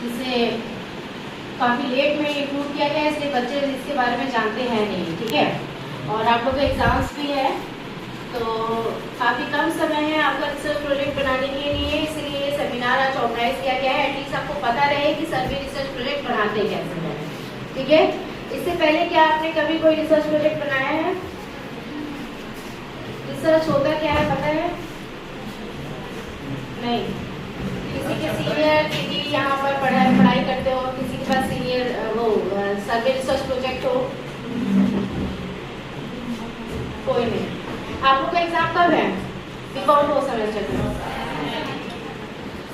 जिसे काफ़ी लेट में इंक्लूड किया गया है, इसलिए बच्चे इसके बारे में जानते हैं नहीं, ठीक है। और आप लोग का एग्ज़ाम्स भी है, तो काफ़ी कम समय है आपका रिसर्च प्रोजेक्ट बनाने के लिए, इसलिए सेमिनार आज ऑर्गेनाइज किया गया है। एटलीस्ट आपको पता रहे कि सर्वे रिसर्च प्रोजेक्ट बनाते कैसे हैं, ठीक है। इससे पहले क्या आपने कभी कोई रिसर्च प्रोजेक्ट बनाया है? रिसर्च होता क्या है पता है? नहीं। किसी के सीनियर दीदी यहाँ पर पढ़ाई करते हो, किसी के पास सीनियर वो सर्वे रिसर्च प्रोजेक्ट हो? कोई नहीं। आप लोग का एग्जाम कब है? बीकॉम को सेमेस्टर में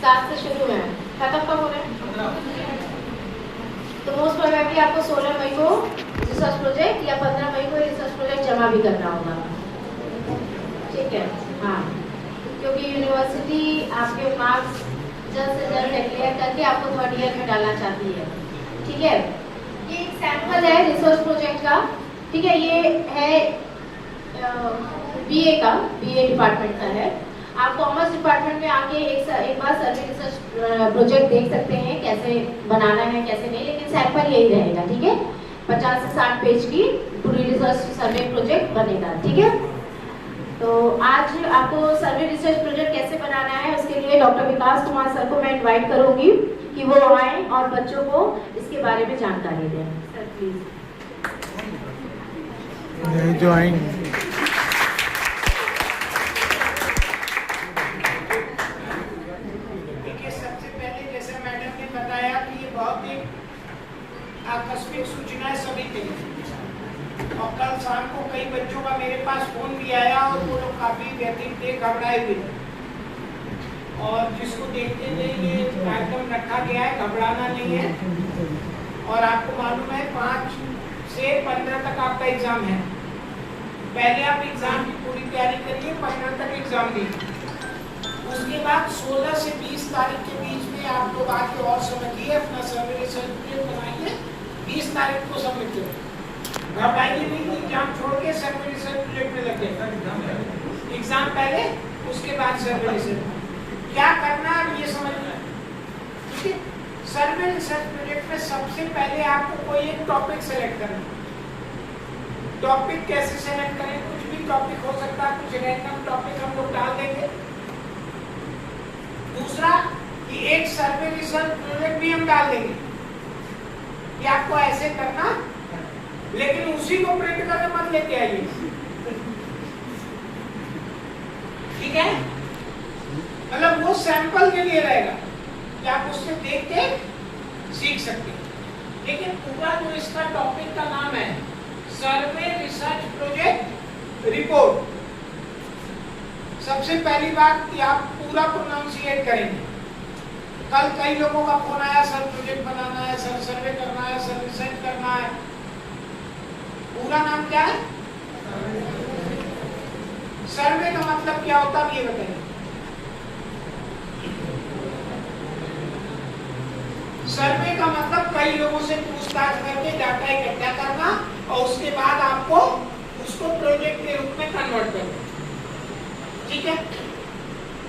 7 से शुरू है, खत्म कब हो रहा है? तो मोस्ट प्रोबेबली आपको 16 मई को रिसर्च प्रोजेक्ट या 15 मई को रिसर्च प्रोजेक्ट जमा भी करना होगा, ठीक है। हाँ, क्योंकि यूनिवर्सिटी आपके मार्क्स जल्द से जल्द डिक्लेयर करके आपको 3rd ईयर में डालना चाहती है, ठीक है। ये एक सैंपल है रिसर्च प्रोजेक्ट का, ठीक है। ये है बीए का, बीए डिपार्टमेंट का है। आप कॉमर्स डिपार्टमेंट में आके एक बार सर्वे रिसर्च प्रोजेक्ट देख सकते हैं कैसे बनाना है कैसे नहीं, लेकिन सैंपल यही रहेगा, ठीक है। 50 से 60 पेज की पूरी रिसर्च सर्वे प्रोजेक्ट बनेगा, ठीक है। तो आज आपको सर्वे रिसर्च प्रोजेक्ट कैसे बनाना है उसके लिए डॉक्टर विकास कुमार सर को मैं इनवाइट करूंगी कि वो आए और बच्चों को इसके बारे में जानकारी दें। Sir please join. सबसे पहले जैसे मैडम ने बताया कि ये बहुत ही आकस्मिक सूचना है सभी के लिए, और कल शाम को कई बच्चों का मेरे पास फोन भी आया और वो लोग काफी व्यथित थे, घबराए हुए थे। और जिसको देखते हुए ये कार्यक्रम रखा गया है, घबराना नहीं है। और आपको मालूम है 5 से 15 तक आपका एग्जाम है। पहले आप एग्जाम की पूरी तैयारी करिए, 15 तक एग्जाम दीजिए। उसके बाद 16 से 20 तारीख के बीच में आप लोग आके और समझिए, अपना सर्वे रिसर्च बनाइए, 20 तारीख को सबमिट करें। घबराइए नहीं, एग्जाम छोड़ के सर्वे रिसर्च प्रोजेक्ट में लग जाए। एग्जाम पहले, उसके बाद सर्वे रिसर्च। क्या करना है ये समझना है, ठीक है। सर्वे रिसर्च प्रोजेक्ट में सबसे पहले आपको कोई एक टॉपिक सेलेक्ट करना है। टॉपिक कैसे सेलेक्ट करें? कुछ भी टॉपिक हो सकता है, कुछ रैंडम टॉपिक हम लोग डाल देंगे। दूसरा कि एक सर्वे रिसर्च प्रोजेक्ट भी हम डाल देंगे कि आपको ऐसे करना, लेकिन उसी को प्रिंट करके मत लेके आइए, ठीक है। मतलब वो सैंपल के लिए रहेगा कि आप उससे देख के सीख सकते हैं। लेकिन पूरा जो इसका टॉपिक का नाम है सर्वे रिसर्च प्रोजेक्ट रिपोर्ट, सबसे पहली बात कि आप पूरा प्रोनाउंसिएट करेंगे। कल कई लोगों का फोन आया, सर प्रोजेक्ट बनाना है, सर सर्वे करना है, सर रिसर्च करना है। पूरा नाम क्या है? सर्वे का मतलब क्या होता है ये बताइए। सर्वे का मतलब कई लोगों से पूछताछ करके डाटा इकट्ठा करना और उसके बाद आपको उसको प्रोजेक्ट के रूप में कन्वर्ट करना, ठीक है।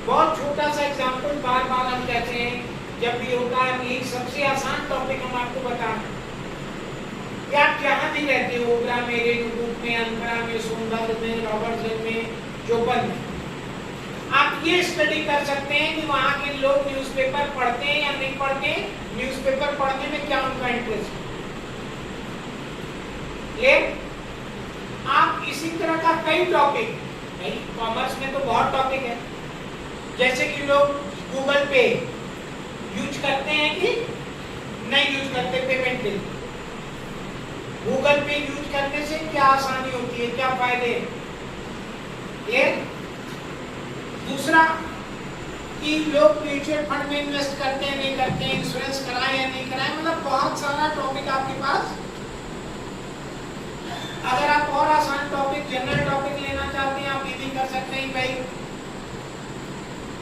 बहुत छोटा सा एग्जांपल बार बार हम कहते हैं जब भी होता है कि सबसे आसान टॉपिक हम आपको बता रहे हैं कि आप जहाँ भी रहते हो, ओबरा में, रेणुकूट में, अनपरा में, सोनभद्र में, रॉबर्टसन में, चोपन में, आप ये स्टडी कर सकते हैं कि वहाँ के लोग न्यूज़पेपर पढ़ते हैं या नहीं पढ़ते हैं, न्यूज़पेपर पढ़ने में क्या उनका इंटरेस्ट है। आप इसी तरह का कई टॉपिक, कॉमर्स में तो बहुत टॉपिक है, जैसे कि लोग गूगल पे यूज करते हैं कि नहीं यूज करते पेमेंट के लिए। गूगल पे यूज करने से क्या आसानी होती है, क्या फायदे हैं। दूसरा कि लोग म्यूचुअल फंड में इन्वेस्ट करते हैं नहीं करते हैं, इंश्योरेंस कराएं या नहीं कराएं, मतलब बहुत सारा टॉपिक आपके पास। अगर आप और आसान टॉपिक, जनरल टॉपिक लेना चाहते हैं, आप ये भी कर सकते हैं भाई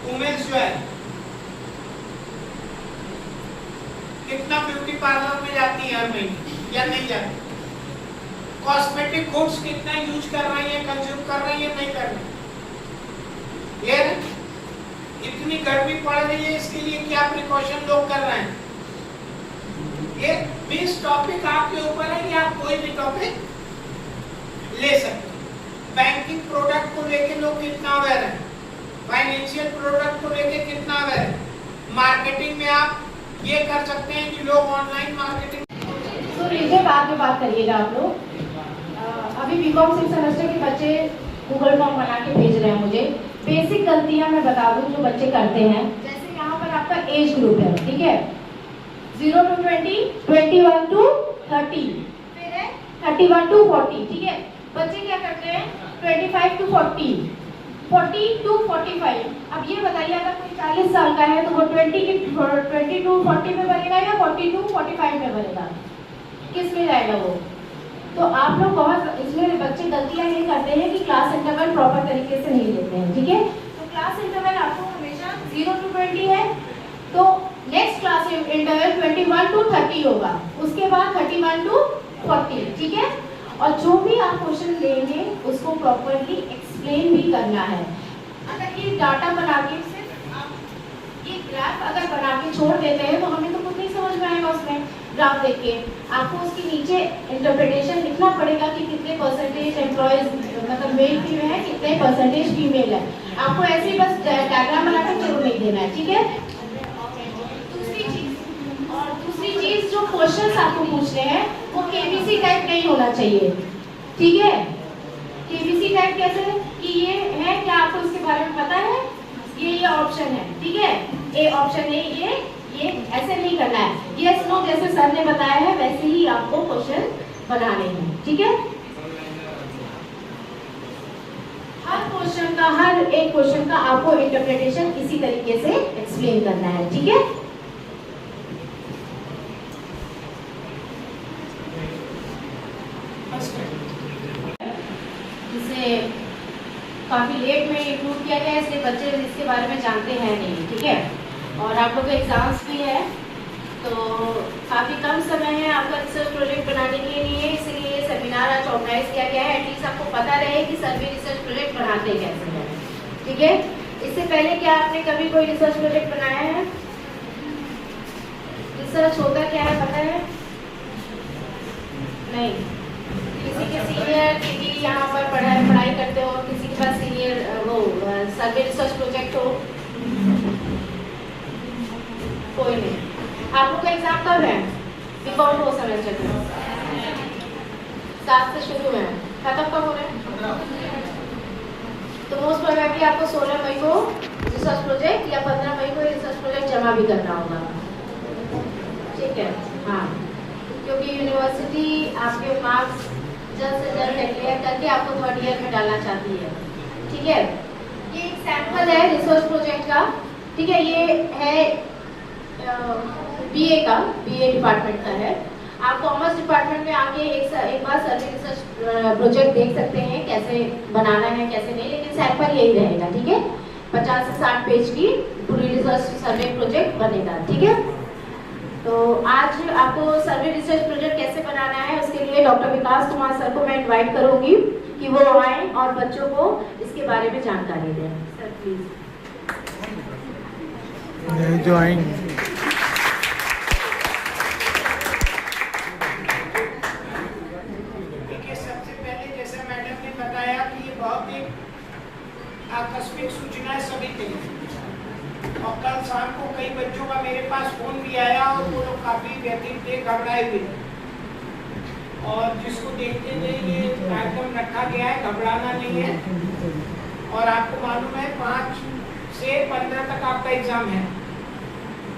वुमेन्स जो है कितना ब्यूटी पार्लर में जाती है हर महीने या नहीं जाती, कॉस्मेटिक गुड्स कितना यूज कर रही है, कंज्यूम कर रही है नहीं कर रही। इतनी गर्मी पड़ रही है, इसके लिए क्या प्रिकॉशन लोग कर रहे हैं, ये 20 टॉपिक आपके ऊपर है कि आप कोई भी टॉपिक ले सकते हैं। बैंकिंग प्रोडक्ट को लेके लोग कितना अवेयर है, फाइनेंशियल प्रोडक्ट को लेके कितना अवेयर है, मार्केटिंग में आप ये कर सकते हैं कि लोग ऑनलाइन मार्केटिंग। तो लीजिए बाद में बात करिएगा आप लोग। अभी बीकॉम 6 सेमेस्टर के बच्चे गूगल फॉर्म बना के भेज रहे हैं मुझे। बेसिक गलतियां मैं बता दूं जो बच्चे करते हैं। जैसे यहाँ पर आपका एज ग्रुप है, ठीक है, 0 to 20, 21 to 30, फिर है 31 to 40, ठीक है। बच्चे क्या करते हैं 25 to 40, 40 to 45। अब ये बताइए अगर कोई 40 साल का है तो वो 20 to 40 में बनेगा या 40 to 45 में बनेगा, किस में जाएगा वो? तो आप लोग बहुत इसमें बच्चे गलतियां ये करते हैं कि क्लास इंटरवल प्रॉपर तरीके से नहीं लेते हैं, ठीक है। तो क्लास इंटरवल आपको हमेशा 0 to 20 है, तो नेक्स्ट क्लास इंटरवल 21 to 30 होगा, उसके बाद 31 to 40, ठीक है। और जो भी आप क्वेश्चन लेंगे उसको प्रॉपरली एक्सप्लेन भी करना है। अगर ये डाटा बना के सिर्फ आप ये ग्राफ अगर बना के छोड़ देते हैं तो हमें तो कुछ नहीं समझ में आएगा उसमें। ग्राफ देख के आपको उसके नीचे इंटरप्रिटेशन लिखना पड़ेगा कि कितने परसेंटेज एम्प्लॉयज मतलब मेल फीमेल है, कितने परसेंटेज फीमेल है। आपको ऐसे ही बस डायग्राम बनाकर जरूर लिख देना है, ठीक है। दूसरी चीज जो क्वेश्चंस आपको पूछने हैं वो केबीसी टाइप नहीं होना चाहिए, ठीक है। केबीसी टाइप कैसे कि ये है, क्या आपको इसके बारे में पता है, ये ऑप्शन है, ठीक है, ए ऑप्शन है, ये ऐसे नहीं करना है। यस नो जैसे सर ने बताया है वैसे ही आपको क्वेश्चन बनाने हैं, ठीक है। हर एक क्वेश्चन का आपको इंटरप्रिटेशन इसी तरीके से एक्सप्लेन करना है, ठीक है। जिसे काफी लेट में इंक्लूड किया गया है इसलिए बच्चे इसके बारे में जानते हैं नहीं, ठीक है। और आप लोगों के एग्जाम्स भी है तो काफ़ी कम समय है आपका रिसर्च प्रोजेक्ट बनाने के लिए, इसलिए ये सेमिनार आज ऑर्गेनाइज किया गया है। एटलीस्ट आपको पता रहे कि सर्वे रिसर्च प्रोजेक्ट बनाते कैसे हैं, ठीक है। इससे पहले क्या आपने कभी कोई रिसर्च प्रोजेक्ट बनाया है? रिसर्च होता क्या है पता है? नहीं। किसी के सीनियर दीदी यहाँ पर पढ़ाई करते हो, किसी के पास सीनियर वो सर्वे रिसर्च प्रोजेक्ट हो? कोई नहीं। आप लोग का एग्जाम कब है? बीकॉम 2 सेमेस्टर में 7 से शुरू है, खत्म कब हो रहे हैं? तो मोस्ट प्रोबेबली आपको 16 मई को रिसर्च प्रोजेक्ट या 15 मई को रिसर्च प्रोजेक्ट जमा भी करना होगा, ठीक है। हाँ, क्योंकि यूनिवर्सिटी आपके मार्क्स जल्द से जल्द डिक्लेयर करके आपको 3rd ईयर में डालना चाहती है, ठीक है। ये एक सैंपल है रिसर्च प्रोजेक्ट का, ठीक है। ये है बीए का, बीए डिपार्टमेंट का है। आप कॉमर्स डिपार्टमेंट में आके एक बार सर्वे रिसर्च प्रोजेक्ट देख सकते हैं कैसे बनाना है कैसे नहीं, लेकिन सैंपल यही रहेगा, ठीक है। 50 से 60 पेज की पूरी रिसर्च सर्वे प्रोजेक्ट बनेगा, ठीक है। तो आज आपको सर्वे रिसर्च प्रोजेक्ट कैसे बनाना है उसके लिए डॉक्टर विकास कुमार सर को मैं इन्वाइट करूंगी कि वो आए और बच्चों को इसके बारे में जानकारी दें। Sir please join. देखिए, सबसे पहले जैसे मैडम ने बताया कि ये बहुत एक आकस्मिक सूचना है सभी के लिए, और कल शाम को कई बच्चों का मेरे पास फोन भी आया और वो लोग काफी व्यथित थे, घबराए हुए, और जिसको देखते हुए ये कार्यक्रम रखा गया है, घबराना नहीं है। और आपको मालूम है 5 से 15 तक आपका एग्जाम है।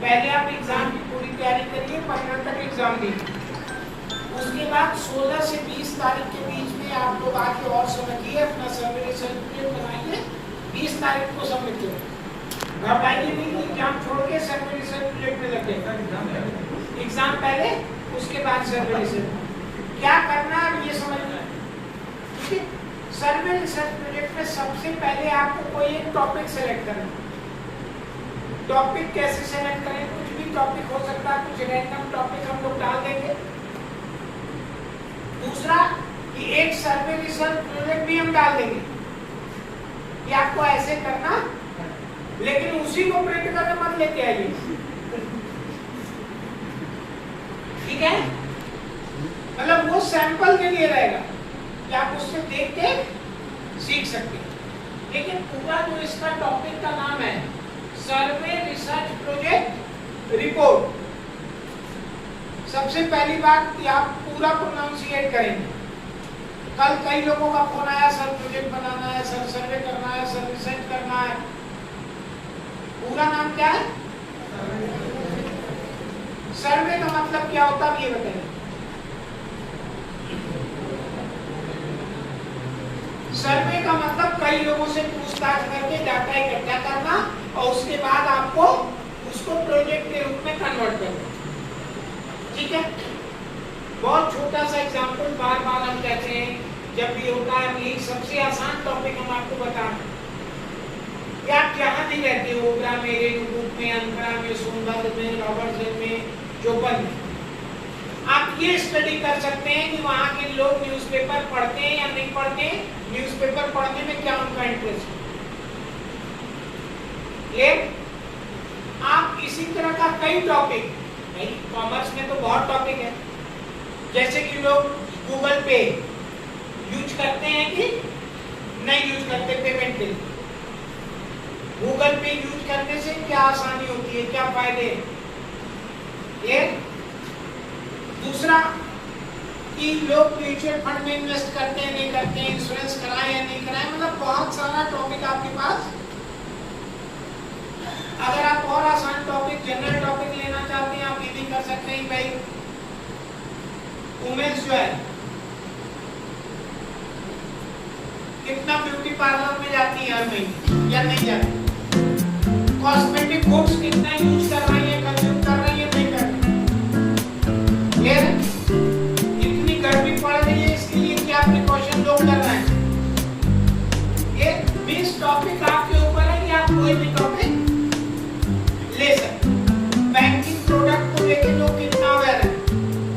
पहले आप एग्जाम की पूरी तैयारी करिए, 15 तक एग्जाम दीजिए। उसके बाद 16 से 20 तारीख के बीच में आप लोग आके और समझिए, अपना सर्वे रिसर्च बनाइए, 20 तारीख को सबमिट करें। घबराइए नहीं, एग्जाम छोड़ के सर्वे रिसर्च प्रोजेक्ट में लगे। एग्जाम पहले, उसके बाद सर्वे रिसर्च क्या करना है ये समझना है। सर्वे रिसर्च प्रोजेक्ट में सबसे पहले आपको कोई एक टॉपिक सेलेक्ट करना है। टॉपिक कैसे सेलेक्ट करें? कुछ भी टॉपिक हो सकता है, कुछ रैंडम टॉपिक हम लोग डाल देंगे। दूसरा कि एक सर्वे रिसर्च प्रोजेक्ट भी हम डाल देंगे कि आपको ऐसे करना, लेकिन उसी को प्रिंट करके मत लेके आइए, ठीक ठीक है, मतलब वो सैंपल के लिए रहेगा कि आप उससे देख के सीख सकते हैं। लेकिन पूरा जो इसका टॉपिक का नाम है सर्वे रिसर्च प्रोजेक्ट रिपोर्ट, सबसे पहली बात कि आप पूरा प्रोनाउंसिएट करेंगे। कल कई लोगों का फोन आया, सर प्रोजेक्ट बनाना है, सर सर्वे करना है, सर रिसर्च करना है। पूरा नाम क्या है? सर्वे का मतलब क्या होता है ये बताइए। सर्वे का मतलब कई लोगों से पूछताछ करके डाटा इकट्ठा करना और उसके बाद आपको उसको प्रोजेक्ट के रूप में कन्वर्ट करना। ठीक है, बहुत छोटा सा एग्जांपल बार बार हम कहते हैं जब भी होता है, यही सबसे आसान टॉपिक हम आपको बता रहे हैं। आप जहाँ भी रहते हो, ओबरा में, रेणुकूट में, अनपरा में, सोनभद्र में, रॉबर्ट्सगंज में, चौपन में, आप ये स्टडी कर सकते हैं कि वहाँ के लोग न्यूज़पेपर पढ़ते हैं या नहीं पढ़ते हैं, न्यूज़पेपर पढ़ने में क्या उनका इंटरेस्ट है। आप इसी तरह का कई टॉपिक, कॉमर्स में तो बहुत टॉपिक है, जैसे कि लोग गूगल पे यूज करते हैं कि नहीं यूज करते पेमेंट के लिए। गूगल पे यूज करने से क्या आसानी होती है, क्या फायदे हैं। ये दूसरा कि लोग म्यूचुअल फंड में इन्वेस्ट करते हैं नहीं करते हैं, इंश्योरेंस कराएं या नहीं कराएं, मतलब बहुत सारा टॉपिक आपके पास। अगर आप और आसान टॉपिक, जनरल टॉपिक लेना चाहते हैं, आप ये भी कर सकते हैं। भाई वुमेन्स जो है कितना ब्यूटी पार्लर में जाती है हर महीने या नहीं जाती, कॉस्मेटिक गुड्स कितना यूज कर रही है, कंज्यूम कर रही है, नहीं कर रही है। इतनी गर्मी पड़ रही है, इसके लिए क्या प्रिकॉशन लोग कर रहे हैं। ये 20 टॉपिक आपके ऊपर है कि आप कोई भी टॉपिक ले सकते। बैंकिंग प्रोडक्ट को लेके लोग कितना अवेयर है,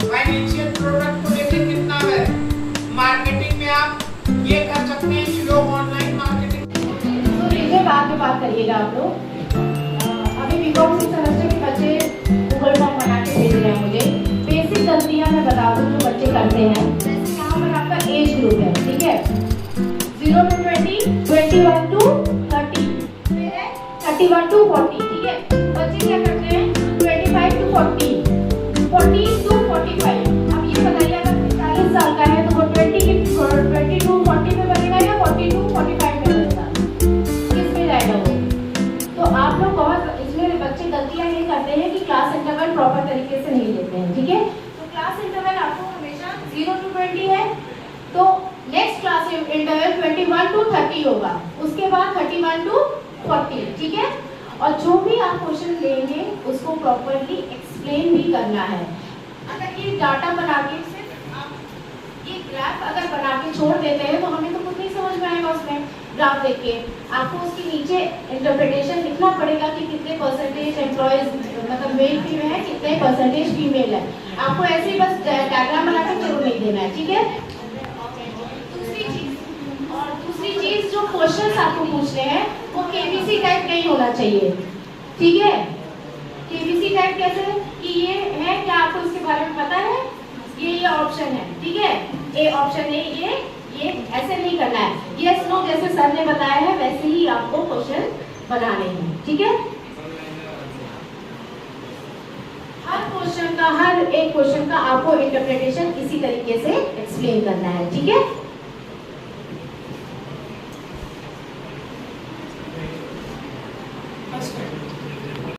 फाइनेंशियल प्रोडक्ट को लेके कितना अवेयर है, मार्केटिंग में आप ये कर सकते हैं कि लोग ऑनलाइन मार्केटिंग। तो ये बाद में बात करिएगा आप लोग। अभी बीकॉम से सेमेस्टर के बच्चे गूगल फॉर्म बना के भेज रहे हैं मुझे। बेसिक गलतियां मैं बता दूं जो बच्चे करते हैं। जैसे यहाँ पर आपका एज ग्रुप है, ठीक है, 0 to 20, 21 to 30, 31 to 40, ठीक है। बच्चे क्या करते हैं 25 to 40, 40 to 45। अब ये बताइए अगर 40 साल का है तो वो 20 to 40 में बनेगा या 40 to 45 में बनेगा, किस में जाएगा वो। तो आप लोग बहुत इसमें बच्चे गलतियां ये करते हैं कि क्लास इंटरवल प्रॉपर तरीके से नहीं लेते हैं, ठीक है। तो क्लास इंटरवल आपको हमेशा 0 to 20 है, तो नेक्स्ट क्लास इंटरवल 21 to 30 होगा, उसके बाद 31 to 40, ठीक है। और जो भी आप क्वेश्चन लेंगे उसको प्रॉपरली एक्सप्लेन भी करना है। अगर ये डाटा बना के सिर्फ आप ये ग्राफ अगर बना के छोड़ देते हैं तो हमें तो कुछ नहीं समझ में आएगा उसमें। ग्राफ देख के आपको उसके नीचे इंटरप्रिटेशन लिखना पड़ेगा कि कितने परसेंटेज एम्प्लॉयज मतलब मेल फीमेल है, कितने परसेंटेज फीमेल है। आपको ऐसे ही बस डायग्राम बना के जरूर नहीं देना है, ठीक है। दूसरी चीज जो क्वेश्चंस आपको पूछने हैं वो केबीसी टाइप नहीं होना चाहिए, ठीक है। केबीसी टाइप कैसे कि ये है, क्या आपको इसके बारे में पता है, ये ऑप्शन है, ठीक है, ए ऑप्शन है, ये ऐसे नहीं करना है। यस नो जैसे सर ने बताया है वैसे ही आपको क्वेश्चन बनाने हैं, ठीक है। हर एक क्वेश्चन का आपको इंटरप्रिटेशन इसी तरीके से एक्सप्लेन करना है, ठीक है। That's good.